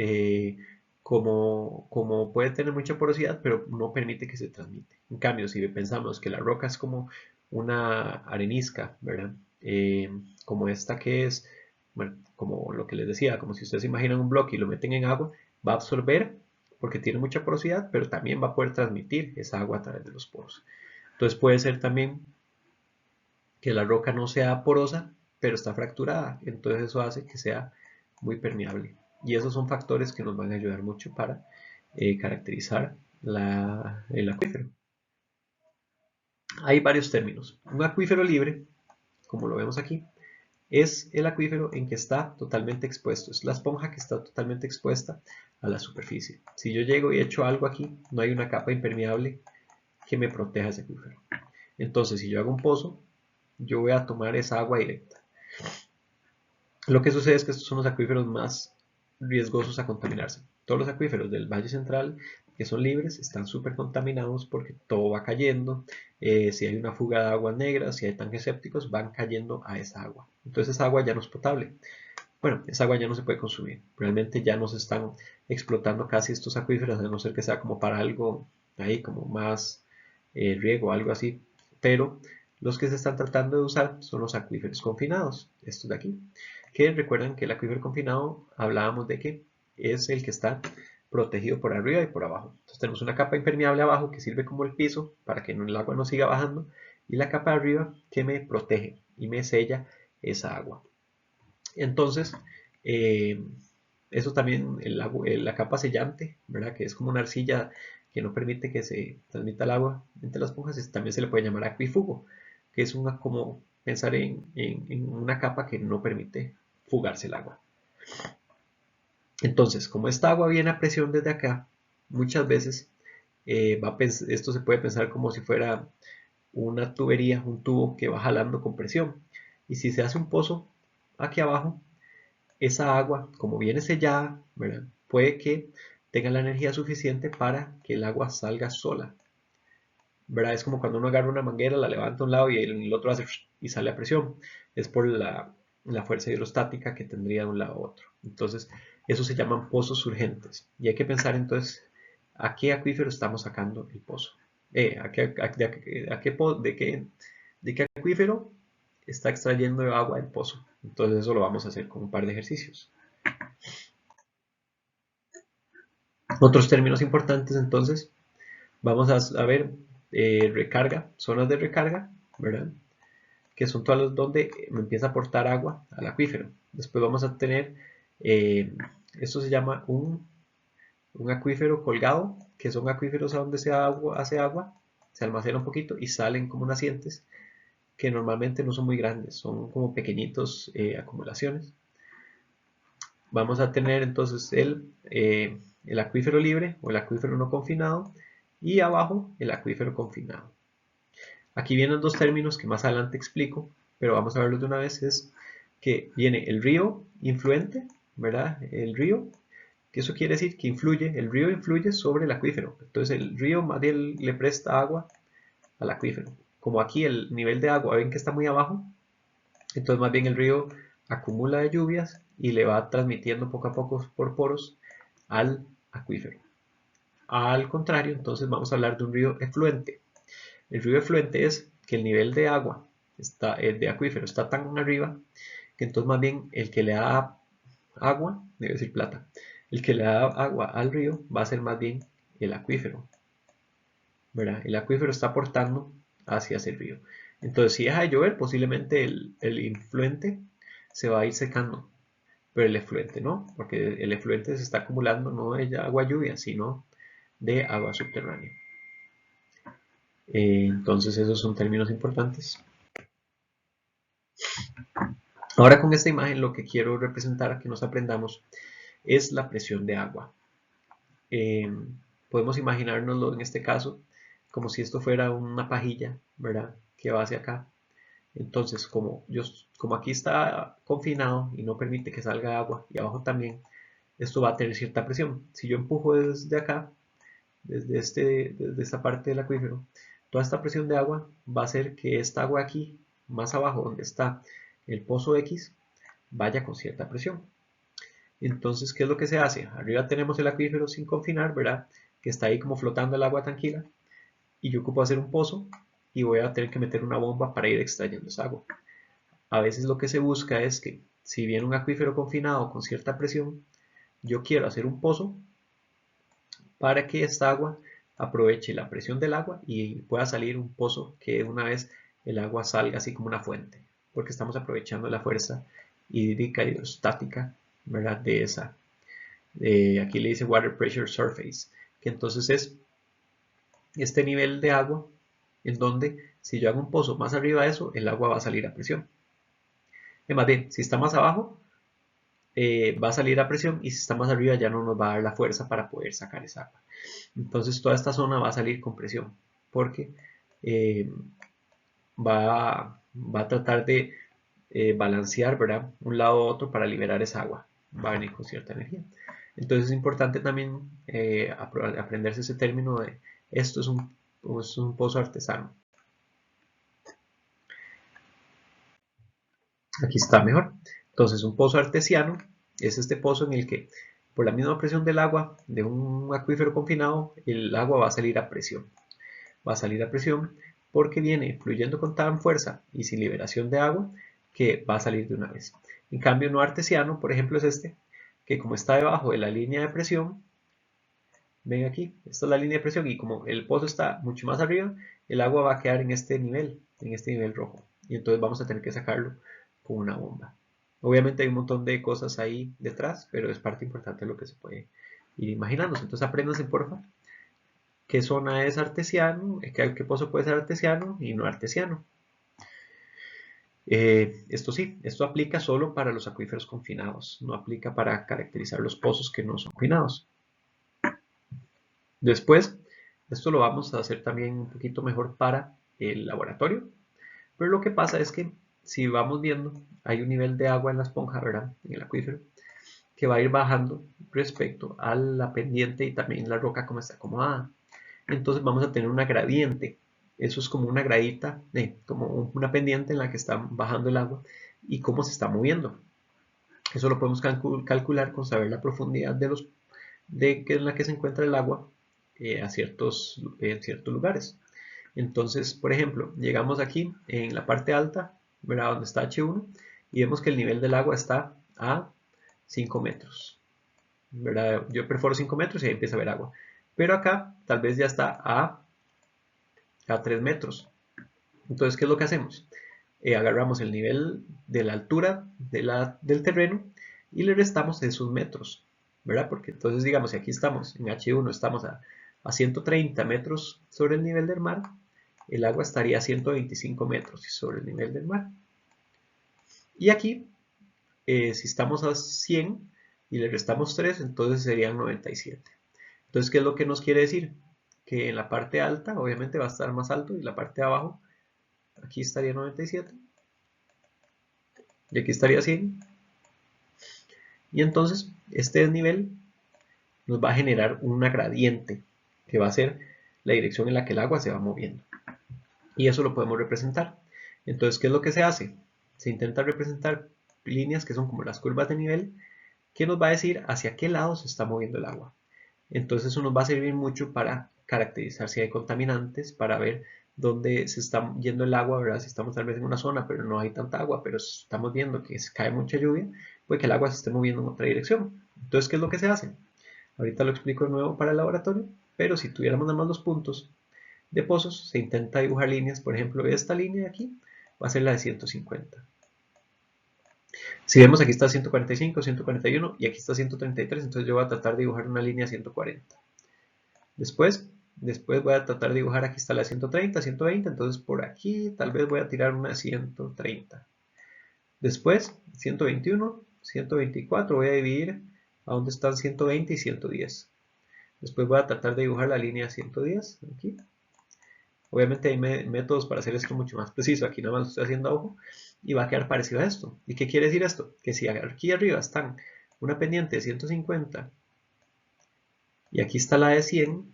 como puede tener mucha porosidad, pero no permite que se transmite. En cambio, si pensamos que la roca es como una arenisca, ¿verdad? Como esta que es bueno, como lo que les decía, como si ustedes se imaginan un bloque y lo meten en agua, va a absorber porque tiene mucha porosidad, pero también va a poder transmitir esa agua a través de los poros. Entonces puede ser también que la roca no sea porosa, pero está fracturada. Entonces eso hace que sea muy permeable. Y esos son factores que nos van a ayudar mucho para caracterizar el acuífero. Hay varios términos. Un acuífero libre, como lo vemos aquí, es el acuífero en que está totalmente expuesto. Es la esponja que está totalmente expuesta a la superficie. Si yo llego y echo algo aquí, no hay una capa impermeable que me proteja ese acuífero. Entonces, si yo hago un pozo, yo voy a tomar esa agua directa. Lo que sucede es que estos son los acuíferos más riesgosos a contaminarse. Todos los acuíferos del Valle Central que son libres están súper contaminados porque todo va cayendo. Si hay una fuga de aguas negras, si hay tanques sépticos, van cayendo a esa agua. Entonces esa agua ya no es potable. Bueno, esa agua ya no se puede consumir. Realmente ya no se están explotando casi estos acuíferos, a no ser que sea como para algo ahí como más riego, algo así. Pero los que se están tratando de usar son los acuíferos confinados, estos de aquí. Que recuerden que el acuífero confinado hablábamos de que es el que está protegido por arriba y por abajo. Entonces tenemos una capa impermeable abajo que sirve como el piso para que el agua no siga bajando y la capa de arriba que me protege y me sella esa agua. Entonces, eso también, la capa sellante, ¿verdad? Que es como una arcilla que no permite que se transmita el agua entre las esponjas, también se le puede llamar acuífugo, que es como pensar en una capa que no permite fugarse el agua. Entonces, como esta agua viene a presión desde acá, muchas veces esto se puede pensar como si fuera una tubería, un tubo que va jalando con presión. Y si se hace un pozo aquí abajo, esa agua, como viene sellada, ¿verdad? Puede que tenga la energía suficiente para que el agua salga sola, ¿verdad? Es como cuando uno agarra una manguera, la levanta a un lado y el otro hace y sale a presión. Es por la fuerza hidrostática que tendría de un lado a otro. Entonces, eso se llaman pozos urgentes. Y hay que pensar entonces a qué acuífero estamos sacando el pozo. ¿De qué acuífero está extrayendo agua el pozo? Entonces eso lo vamos a hacer con un par de ejercicios. Otros términos importantes entonces, vamos a ver recarga, zonas de recarga, ¿verdad? Que son todas las donde me empieza a aportar agua al acuífero. Después vamos a tener, esto se llama un acuífero colgado, que son acuíferos a donde hace agua, se almacena un poquito y salen como nacientes, que normalmente no son muy grandes, son como pequeñitos acumulaciones. Vamos a tener entonces el acuífero libre o el acuífero no confinado y abajo el acuífero confinado. Aquí vienen dos términos que más adelante explico, pero vamos a verlos de una vez. Es que viene el río influente, ¿verdad? El río, que eso quiere decir que el río influye sobre el acuífero. Entonces el río más bien le presta agua al acuífero. Como aquí el nivel de agua ven que está muy abajo, entonces más bien el río acumula de lluvias y le va transmitiendo poco a poco por poros al acuífero. Al contrario, entonces vamos a hablar de un río efluente. El río efluente es que el nivel de agua de acuífero está tan arriba que entonces más bien el que le da agua, debe decir plata, el que le da agua al río va a ser más bien el acuífero, ¿verdad? El acuífero está aportando hacia ese río. Entonces, si deja de llover, posiblemente el influente se va a ir secando, pero el efluente no, porque el efluente se está acumulando no de agua lluvia, sino de agua subterránea. Entonces, esos son términos importantes. Ahora con esta imagen lo que quiero representar, que nos aprendamos, es la presión de agua. Podemos imaginárnoslo en este caso como si esto fuera una pajilla, ¿verdad? Que va hacia acá. Entonces, como aquí está confinado y no permite que salga agua, y abajo también, esto va a tener cierta presión. Si yo empujo desde acá, desde esta parte del acuífero, toda esta presión de agua va a hacer que esta agua aquí, más abajo donde está el pozo X, vaya con cierta presión. Entonces, ¿qué es lo que se hace? Arriba tenemos el acuífero sin confinar, ¿verdad? Que está ahí como flotando el agua tranquila. Y yo ocupo hacer un pozo y voy a tener que meter una bomba para ir extrayendo esa agua. A veces lo que se busca es que si viene un acuífero confinado con cierta presión, yo quiero hacer un pozo para que esta agua aproveche la presión del agua y pueda salir un pozo que una vez el agua salga así como una fuente, porque estamos aprovechando la fuerza hídrica hidrostática, ¿verdad? De esa, aquí le dice water pressure surface, que entonces es este nivel de agua en donde si yo hago un pozo más arriba de eso, el agua va a salir a presión. Es más bien, si está más abajo, va a salir a presión, y si está más arriba ya no nos va a dar la fuerza para poder sacar esa agua. Entonces toda esta zona va a salir con presión, porque va a tratar de balancear, ¿verdad?, un lado u otro para liberar esa agua. Va a venir con cierta energía. Entonces es importante también aprenderse ese término de esto es un pozo artesano. Aquí está mejor. Entonces un pozo artesiano es este pozo en el que por la misma presión del agua de un acuífero confinado, el agua va a salir a presión. Va a salir a presión porque viene fluyendo con tan fuerza y sin liberación de agua que va a salir de una vez. En cambio, no artesiano, por ejemplo, es este, que como está debajo de la línea de presión, ven aquí, esta es la línea de presión, y como el pozo está mucho más arriba, el agua va a quedar en este nivel rojo, y entonces vamos a tener que sacarlo con una bomba. Obviamente hay un montón de cosas ahí detrás, pero es parte importante de lo que se puede ir imaginándose. Entonces apréndanse, porfa, qué zona es artesiano, qué pozo puede ser artesiano y no artesiano. Esto sí, esto aplica solo para los acuíferos confinados, no aplica para caracterizar los pozos que no son confinados. Después, esto lo vamos a hacer también un poquito mejor para el laboratorio, pero lo que pasa es que si vamos viendo, hay un nivel de agua en la esponja, ¿verdad?, en el acuífero, que va a ir bajando respecto a la pendiente y también la roca como está acomodada. Entonces vamos a tener una gradiente. Eso es como una gradita, como una pendiente en la que está bajando el agua y cómo se está moviendo. Eso lo podemos calcular con saber la profundidad en la que se encuentra el agua en ciertos lugares. Entonces, por ejemplo, llegamos aquí en la parte alta, ¿verdad?, donde está H1, y vemos que el nivel del agua está a 5 metros. ¿Verdad? Yo perforo 5 metros y ahí empieza a haber agua. Pero acá tal vez ya está a 3 metros. Entonces, ¿qué es lo que hacemos? Agarramos el nivel de la altura del terreno y le restamos esos metros, ¿verdad? Porque entonces, digamos, si aquí estamos en H1, estamos a 130 metros sobre el nivel del mar, el agua estaría a 125 metros sobre el nivel del mar. Y aquí, si estamos a 100 y le restamos 3, entonces serían 97. Entonces, ¿qué es lo que nos quiere decir? Que en la parte alta, obviamente, va a estar más alto, y la parte de abajo, aquí estaría 97, y aquí estaría 100. Y entonces, este desnivel nos va a generar una gradiente, que va a ser la dirección en la que el agua se va moviendo. Y eso lo podemos representar. Entonces, ¿qué es lo que se hace? Se intenta representar líneas que son como las curvas de nivel, que nos va a decir hacia qué lado se está moviendo el agua. Entonces eso nos va a servir mucho para caracterizar si hay contaminantes, para ver dónde se está yendo el agua, ¿verdad? Si estamos tal vez en una zona pero no hay tanta agua, pero estamos viendo que cae mucha lluvia, puede que el agua se esté moviendo en otra dirección. Entonces, ¿qué es lo que se hace? Ahorita lo explico de nuevo para el laboratorio, pero si tuviéramos nada más los puntos de pozos, se intenta dibujar líneas. Por ejemplo, esta línea de aquí va a ser la de 150. Si vemos, aquí está 145, 141 y aquí está 133, entonces yo voy a tratar de dibujar una línea 140. Después voy a tratar de dibujar, aquí está la 130, 120, entonces por aquí tal vez voy a tirar una 130. Después 121, 124, voy a dividir a donde están 120 y 110. Después voy a tratar de dibujar la línea 110 aquí. Obviamente hay métodos para hacer esto mucho más preciso, aquí nada más lo estoy haciendo a ojo y va a quedar parecido a esto. ¿Y qué quiere decir esto? Que si aquí arriba están una pendiente de 150 y aquí está la de 100,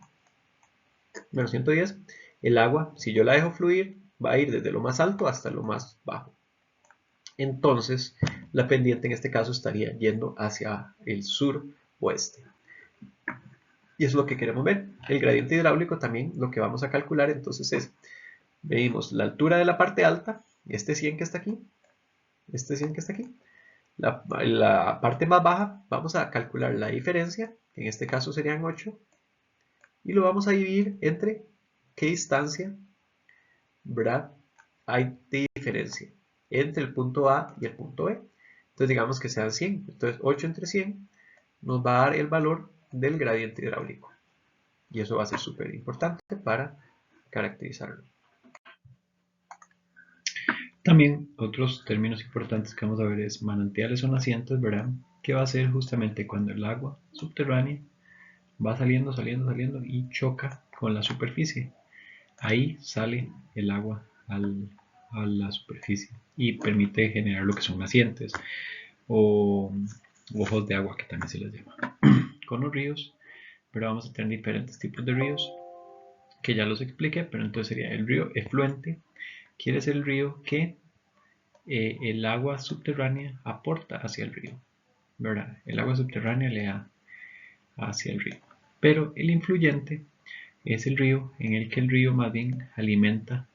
menos 110, el agua, si yo la dejo fluir, va a ir desde lo más alto hasta lo más bajo. Entonces, la pendiente en este caso estaría yendo hacia el sur-oeste. Y eso es lo que queremos ver. El gradiente hidráulico también, lo que vamos a calcular entonces es, medimos la altura de la parte alta, este 100 que está aquí, este 100 que está aquí, la parte más baja, vamos a calcular la diferencia, que en este caso serían 8, y lo vamos a dividir entre qué distancia, ¿verdad?, hay de diferencia entre el punto A y el punto B. Entonces digamos que sean 100. Entonces 8 entre 100 nos va a dar el valor del gradiente hidráulico. Y eso va a ser súper importante para caracterizarlo. También otros términos importantes que vamos a ver es manantiales o nacientes, ¿verdad? Que va a ser justamente cuando el agua subterránea va saliendo, saliendo, saliendo y choca con la superficie. Ahí sale el agua a la superficie y permite generar lo que son nacientes o ojos de agua, que también se les llama. Con los ríos, pero vamos a tener diferentes tipos de ríos que ya los expliqué, pero entonces sería el río efluente, quiere ser el río que el agua subterránea aporta hacia el río, ¿verdad? El agua subterránea le da hacia el río. Pero el influyente es el río en el que el río más bien alimenta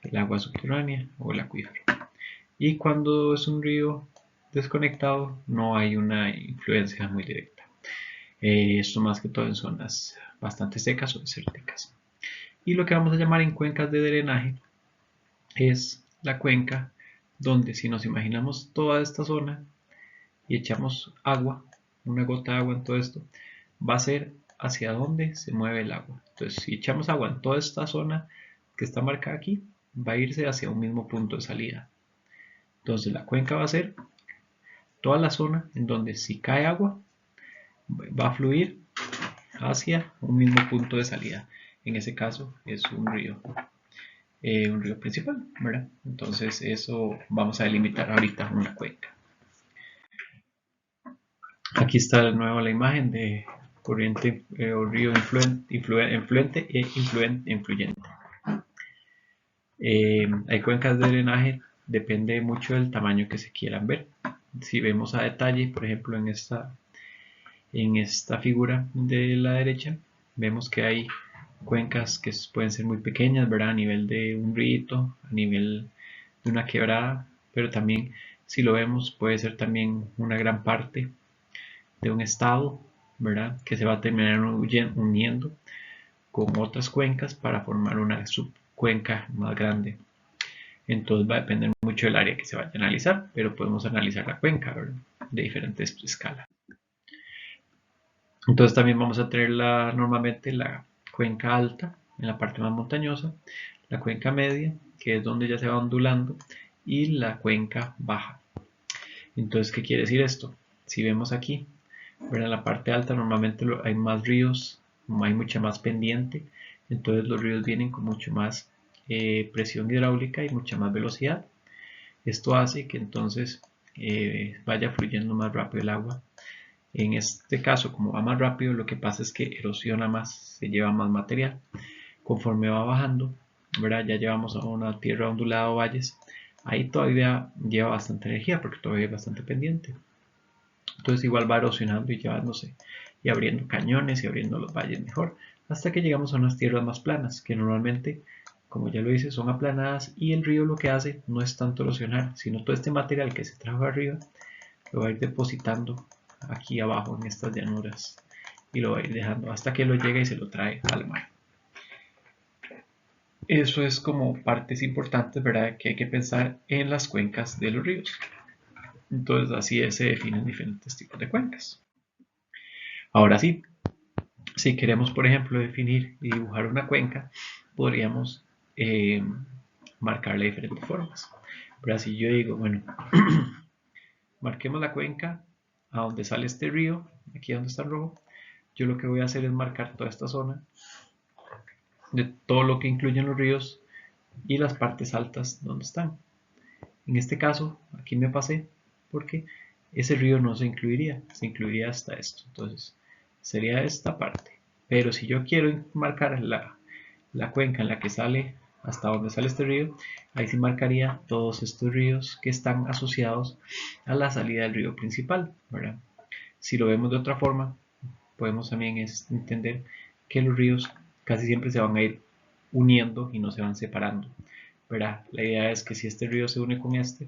el agua subterránea o el acuífero. Y cuando es un río desconectado no hay una influencia muy directa. Esto más que todo en zonas bastante secas o desérticas. Y lo que vamos a llamar en cuencas de drenaje es la cuenca donde, si nos imaginamos toda esta zona y echamos agua, una gota de agua en todo esto, va a ser hacia donde se mueve el agua. Entonces, si echamos agua en toda esta zona que está marcada aquí, va a irse hacia un mismo punto de salida. Entonces, la cuenca va a ser toda la zona en donde, si cae agua, va a fluir hacia un mismo punto de salida. En ese caso es un río principal, ¿verdad? Entonces eso vamos a delimitar ahorita una cuenca. Aquí está de nuevo la imagen de corriente o río influente e influyente. Hay cuencas de drenaje, depende mucho del tamaño que se quieran ver. Si vemos a detalle, por ejemplo en esta figura de la derecha, vemos que hay cuencas que pueden ser muy pequeñas, ¿verdad? A nivel de un rito, a nivel de una quebrada, pero también, si lo vemos, puede ser también una gran parte de un estado, ¿verdad?, que se va a terminar uniendo con otras cuencas para formar una subcuenca más grande. Entonces va a depender mucho del área que se vaya a analizar, pero podemos analizar la cuenca, ¿verdad?, de diferentes escalas. Entonces también vamos a tener normalmente la cuenca alta en la parte más montañosa, la cuenca media, que es donde ya se va ondulando, y la cuenca baja. Entonces, ¿qué quiere decir esto? Si vemos aquí, en la parte alta normalmente hay más ríos, hay mucha más pendiente, entonces los ríos vienen con mucho más presión hidráulica y mucha más velocidad. Esto hace que entonces vaya fluyendo más rápido el agua. En este caso, como va más rápido, lo que pasa es que erosiona más, se lleva más material. Conforme va bajando, ¿verdad?, ya llevamos a una tierra ondulada o valles, ahí todavía lleva bastante energía porque todavía es bastante pendiente. Entonces igual va erosionando y llevándose y abriendo cañones y abriendo los valles mejor, hasta que llegamos a unas tierras más planas, que normalmente, como ya lo dice, son aplanadas, y el río lo que hace no es tanto erosionar, sino todo este material que se trajo arriba lo va a ir depositando aquí abajo en estas llanuras y lo va a ir dejando hasta que lo llega y se lo trae al mar. Eso es como partes importantes, ¿verdad?, que hay que pensar en las cuencas de los ríos. Entonces así se definen diferentes tipos de cuencas. Ahora sí, si queremos, por ejemplo, definir y dibujar una cuenca, podríamos marcarla de diferentes formas. Pero así yo digo, bueno, marquemos la cuenca a donde sale este río, aquí donde está el rojo. Yo lo que voy a hacer es marcar toda esta zona de todo lo que incluyen los ríos y las partes altas donde están. En este caso, aquí me pasé porque ese río no se incluiría hasta esto. Entonces, sería esta parte. Pero si yo quiero marcar la cuenca en la que sale, hasta donde sale este río, ahí sí marcaría todos estos ríos que están asociados a la salida del río principal, ¿verdad? Si lo vemos de otra forma, podemos también entender que los ríos casi siempre se van a ir uniendo y no se van separando, ¿verdad? La idea es que si este río se une con este,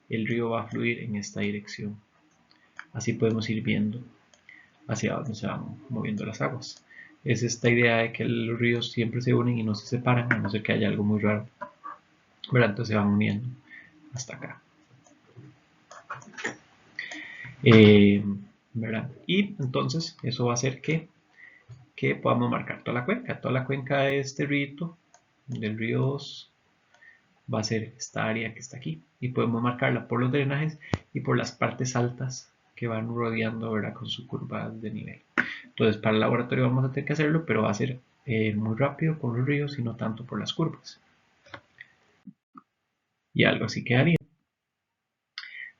el río va a fluir en esta dirección. Así podemos ir viendo hacia dónde se van moviendo las aguas. Es esta idea de que los ríos siempre se unen y no se separan, a no ser que haya algo muy raro, ¿verdad? Entonces se van uniendo hasta acá. ¿Verdad? Y entonces eso va a hacer que podamos marcar toda la cuenca. Toda la cuenca de este río, del río 2, va a ser esta área que está aquí. Y podemos marcarla por los drenajes y por las partes altas que van rodeando, ¿verdad? Con su curva de nivel. Entonces para el laboratorio vamos a tener que hacerlo, pero va a ser muy rápido por los ríos y no tanto por las curvas. Y algo así quedaría.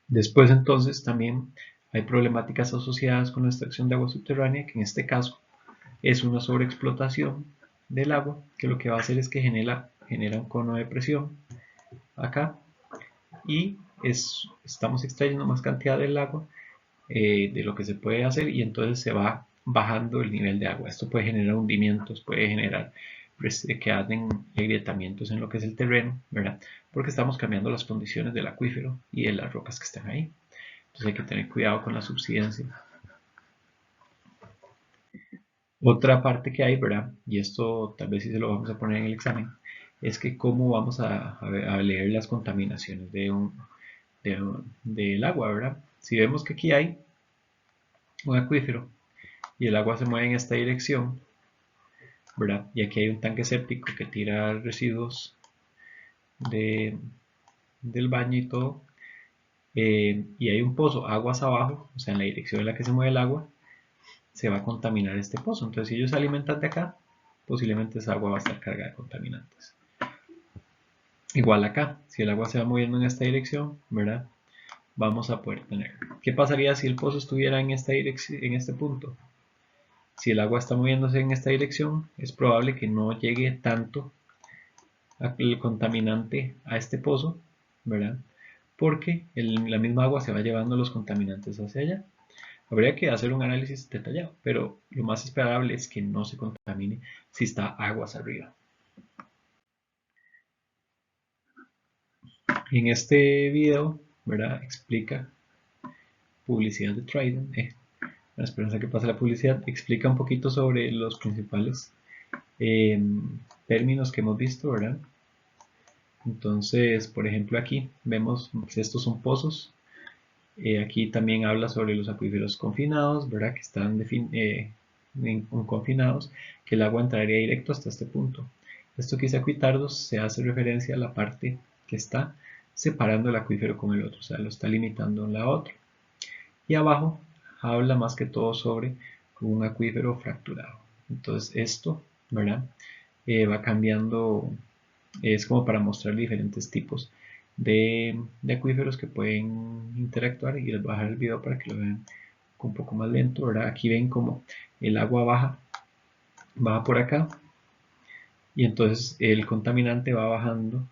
Después entonces también hay problemáticas asociadas con la extracción de agua subterránea, que en este caso es una sobreexplotación del agua, que lo que va a hacer es que genera un cono de presión acá y estamos extrayendo más cantidad del agua de lo que se puede hacer, y entonces se va bajando el nivel de agua. Esto puede generar hundimientos, puede generar que hacen agrietamientos en lo que es el terreno, ¿verdad? Porque estamos cambiando las condiciones del acuífero y de las rocas que están ahí. Entonces hay que tener cuidado con la subsidencia. Otra parte que hay, ¿verdad? Y esto tal vez sí se lo vamos a poner en el examen, es que cómo vamos a leer las contaminaciones del agua, ¿verdad? Si vemos que aquí hay un acuífero y el agua se mueve en esta dirección, ¿verdad? Y aquí hay un tanque séptico que tira residuos del baño y todo, y hay un pozo aguas abajo, o sea, en la dirección en la que se mueve el agua, se va a contaminar este pozo. Entonces, si ellos se alimentan de acá, posiblemente esa agua va a estar cargada de contaminantes. Igual acá, si el agua se va moviendo en esta dirección, ¿verdad? Vamos a poder tener. ¿Qué pasaría si el pozo estuviera en esta dirección, en este punto? Si el agua está moviéndose en esta dirección, es probable que no llegue tanto el contaminante a este pozo, ¿verdad? Porque la misma agua se va llevando los contaminantes hacia allá. Habría que hacer un análisis detallado, pero lo más esperable es que no se contamine si está aguas arriba. En este video, ¿verdad? Explica publicidad de Trident. La esperanza que pasa la publicidad. Explica un poquito sobre los principales términos que hemos visto, ¿verdad? Entonces, por ejemplo, aquí vemos que estos son pozos. Aquí también habla sobre los acuíferos confinados, ¿verdad? Que están confinados, que el agua entraría directo hasta este punto. Esto que dice acuitardos se hace referencia a la parte que está separando el acuífero con el otro, o sea, lo está limitando un lado a otro. Y abajo habla más que todo sobre un acuífero fracturado. Entonces esto, ¿verdad? Va cambiando, es como para mostrar diferentes tipos de acuíferos que pueden interactuar, y les voy a dejar el video para que lo vean un poco más lento, ¿verdad? Aquí ven como el agua baja por acá, y entonces el contaminante va bajando,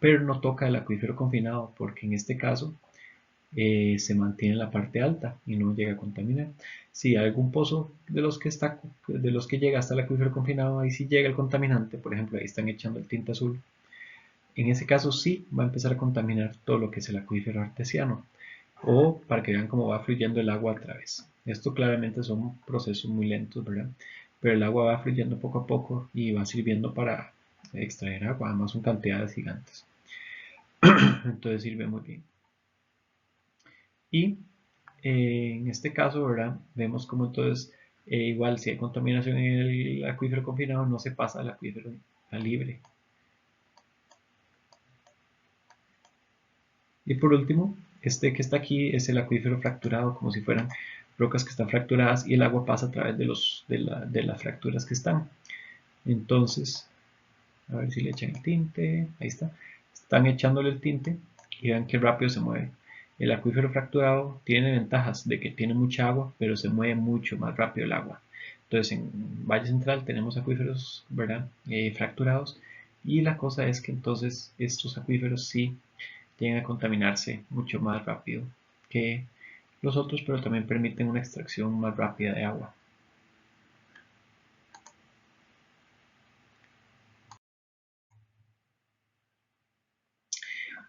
pero no toca el acuífero confinado, porque en este caso se mantiene en la parte alta y no llega a contaminar. Si hay algún pozo de los que llega hasta el acuífero confinado, ahí sí llega el contaminante, por ejemplo, ahí están echando el tinte azul. En ese caso sí va a empezar a contaminar todo lo que es el acuífero artesiano, o para que vean cómo va fluyendo el agua a través. Esto claramente son procesos muy lentos, ¿verdad? Pero el agua va fluyendo poco a poco y va sirviendo para extraer agua, además son cantidades gigantes. Entonces sirve muy bien. Y en este caso, ¿verdad? Vemos como entonces, igual si hay contaminación en el acuífero confinado, no se pasa al acuífero libre. Y por último, este que está aquí es el acuífero fracturado, como si fueran rocas que están fracturadas y el agua pasa a través de las fracturas que están. Entonces, a ver si le echan el tinte, ahí está. Están echándole el tinte y vean qué rápido se mueve. El acuífero fracturado tiene ventajas de que tiene mucha agua, pero se mueve mucho más rápido el agua. Entonces en Valle Central tenemos acuíferos, ¿verdad? Fracturados, y la cosa es que entonces estos acuíferos sí llegan a contaminarse mucho más rápido que los otros, pero también permiten una extracción más rápida de agua.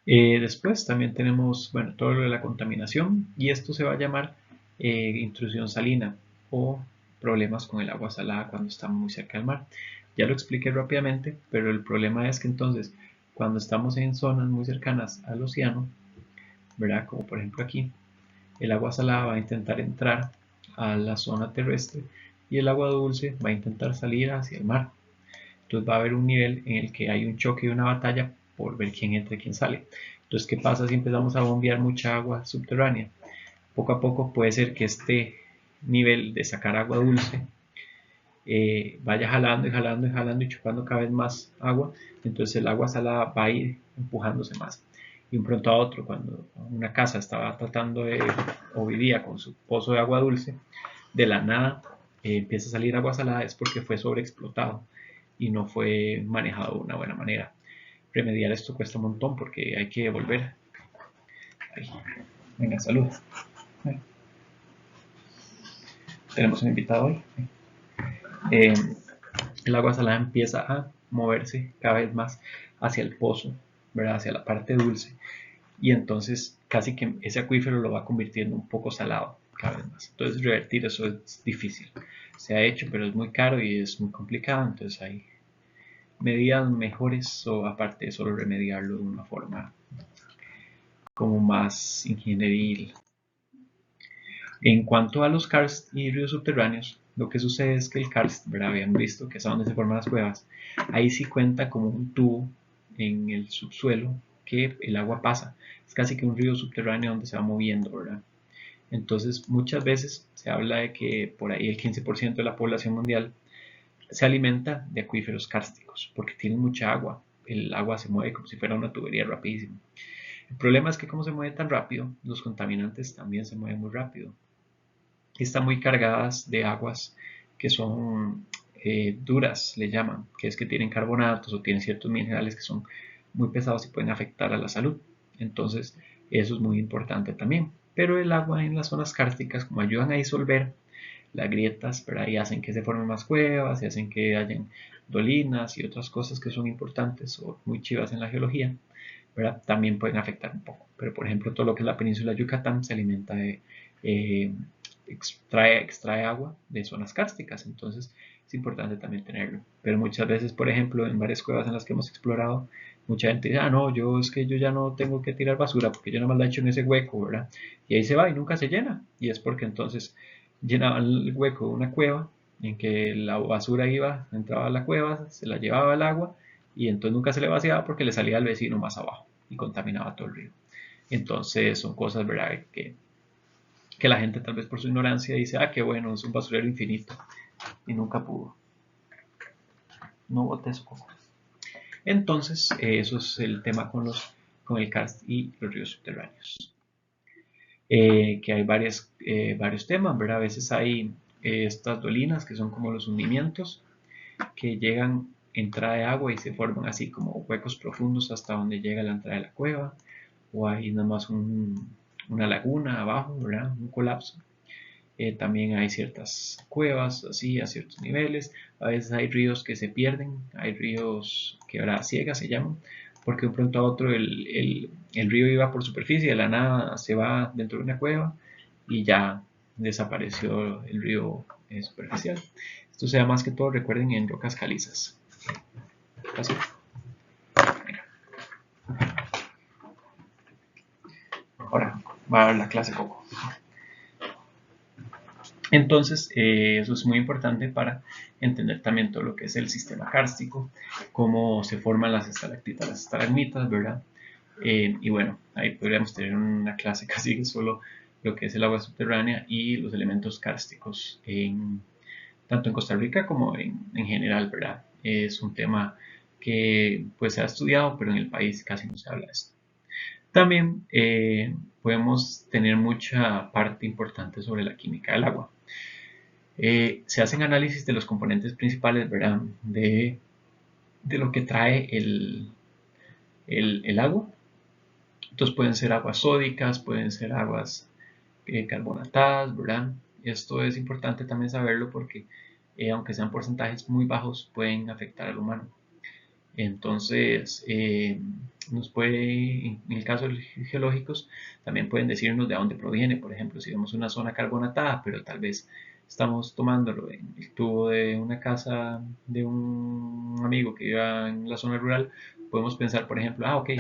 Después también tenemos, bueno, todo lo de la contaminación, y esto se va a llamar intrusión salina o problemas con el agua salada cuando estamos muy cerca del mar. Ya lo expliqué rápidamente, pero el problema es que entonces cuando estamos en zonas muy cercanas al océano, ¿verdad? Como por ejemplo aquí, el agua salada va a intentar entrar a la zona terrestre y el agua dulce va a intentar salir hacia el mar. Entonces va a haber un nivel en el que hay un choque y una batalla por ver quién entra y quién sale. Entonces, ¿qué pasa si empezamos a bombear mucha agua subterránea? Poco a poco puede ser que este nivel de sacar agua dulce vaya jalando y jalando y jalando y chupando cada vez más agua. Entonces el agua salada va a ir empujándose más. Y un pronto a otro, cuando una casa estaba tratando de, o vivía con su pozo de agua dulce, de la nada empieza a salir agua salada, es porque fue sobreexplotado y no fue manejado de una buena manera. Remediar esto cuesta un montón porque hay que volver. Ay, venga, salud. Tenemos un invitado hoy. Eh, el agua salada empieza a moverse cada vez más hacia el pozo, ¿verdad? Hacia la parte dulce, y entonces casi que ese acuífero lo va convirtiendo un poco salado cada vez más. Entonces revertir eso es difícil. Se ha hecho, pero es muy caro y es muy complicado, entonces hay medidas mejores o aparte de solo remediarlo de una forma como más ingenieril. En cuanto a los karst y ríos subterráneos, lo que sucede es que el karst, ¿verdad? Habían visto que es donde se forman las cuevas, ahí sí cuenta como un tubo en el subsuelo que el agua pasa. Es casi que un río subterráneo donde se va moviendo, ¿verdad? Entonces, muchas veces se habla de que por ahí el 15% de la población mundial se alimenta de acuíferos kársticos, porque tienen mucha agua. El agua se mueve como si fuera una tubería rapidísimo. El problema es que como se mueve tan rápido, los contaminantes también se mueven muy rápido. Están muy cargadas de aguas que son duras, le llaman, que es que tienen carbonatos o tienen ciertos minerales que son muy pesados y pueden afectar a la salud. Entonces, eso es muy importante también. Pero el agua en las zonas kársticas, como ayudan a disolver las grietas, ¿verdad? Y hacen que se formen más cuevas, y hacen que hayan dolinas y otras cosas que son importantes o muy chivas en la geología, ¿verdad? También pueden afectar un poco. Pero, por ejemplo, todo lo que es la península de Yucatán se alimenta de eh, extrae agua de zonas kársticas, entonces es importante también tenerlo. Pero muchas veces, por ejemplo, en varias cuevas en las que hemos explorado, mucha gente dice, no, es que yo ya no tengo que tirar basura porque yo nada más la echo en ese hueco, ¿verdad? Y ahí se va y nunca se llena. Y es porque entonces llenaban el hueco de una cueva en que la basura entraba a la cueva, se la llevaba al agua y entonces nunca se le vaciaba porque le salía al vecino más abajo y contaminaba todo el río. Entonces son cosas, ¿verdad?, que la gente tal vez por su ignorancia dice, qué bueno, es un basurero infinito, y nunca pudo. No bote eso. Entonces, eso es el tema con el karst y los ríos subterráneos. Que hay varios temas, ¿verdad? A veces hay estas dolinas que son como los hundimientos que llegan entrada de agua y se forman así como huecos profundos hasta donde llega la entrada de la cueva, o hay nada más una laguna abajo, ¿verdad? Un colapso. También hay ciertas cuevas así a ciertos niveles. A veces hay ríos que se pierden, hay ríos quebradas ciegas se llaman, porque de un pronto a otro el río iba por superficie, de la nada se va dentro de una cueva y ya desapareció el río superficial. Esto se da más que todo, recuerden, en rocas calizas. Así. Ahora va a ver la clase Coco. Entonces, eso es muy importante para entender también todo lo que es el sistema kárstico, cómo se forman las estalactitas, las estalagmitas, ¿verdad? Y bueno, ahí podríamos tener una clase casi solo lo que es el agua subterránea y los elementos kársticos, tanto en Costa Rica como en general, ¿verdad? Es un tema que pues se ha estudiado, pero en el país casi no se habla de esto. También podemos tener mucha parte importante sobre la química del agua. Se hacen análisis de los componentes principales, ¿verdad? De lo que trae el agua. Entonces pueden ser aguas sódicas, pueden ser aguas carbonatadas, ¿verdad? Esto es importante también saberlo porque aunque sean porcentajes muy bajos, pueden afectar al humano. Entonces, nos puede, en el caso de los geológicos, también pueden decirnos de dónde proviene. Por ejemplo, si vemos una zona carbonatada, pero tal vez estamos tomándolo en el tubo de una casa de un amigo que viva en la zona rural, podemos pensar, por ejemplo, ok,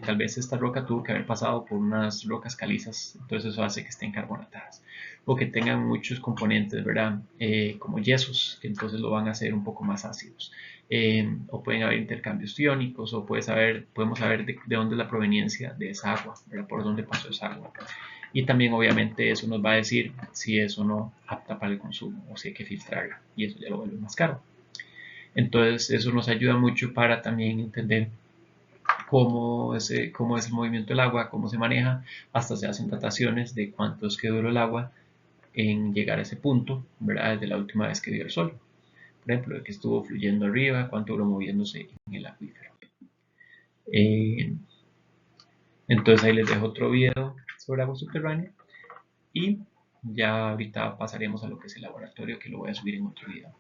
tal vez esta roca tuvo que haber pasado por unas rocas calizas, entonces eso hace que estén carbonatadas. O que tengan muchos componentes, ¿verdad? Como yesos, que entonces lo van a hacer un poco más ácidos. O pueden haber intercambios iónicos, o podemos saber de dónde es la proveniencia de esa agua, ¿verdad? Por dónde pasó esa agua. Y también obviamente eso nos va a decir si es o no apta para el consumo o si hay que filtrarla, y eso ya lo vuelve más caro. Entonces eso nos ayuda mucho para también entender cómo es el movimiento del agua, cómo se maneja, hasta se hacen dataciones de cuánto es que duró el agua en llegar a ese punto, ¿verdad? Desde la última vez que dio el sol. Por ejemplo, de que estuvo fluyendo arriba, cuánto duró moviéndose en el acuífero. Entonces ahí les dejo otro video sobre agua subterránea y ya ahorita pasaremos a lo que es el laboratorio, que lo voy a subir en otro video.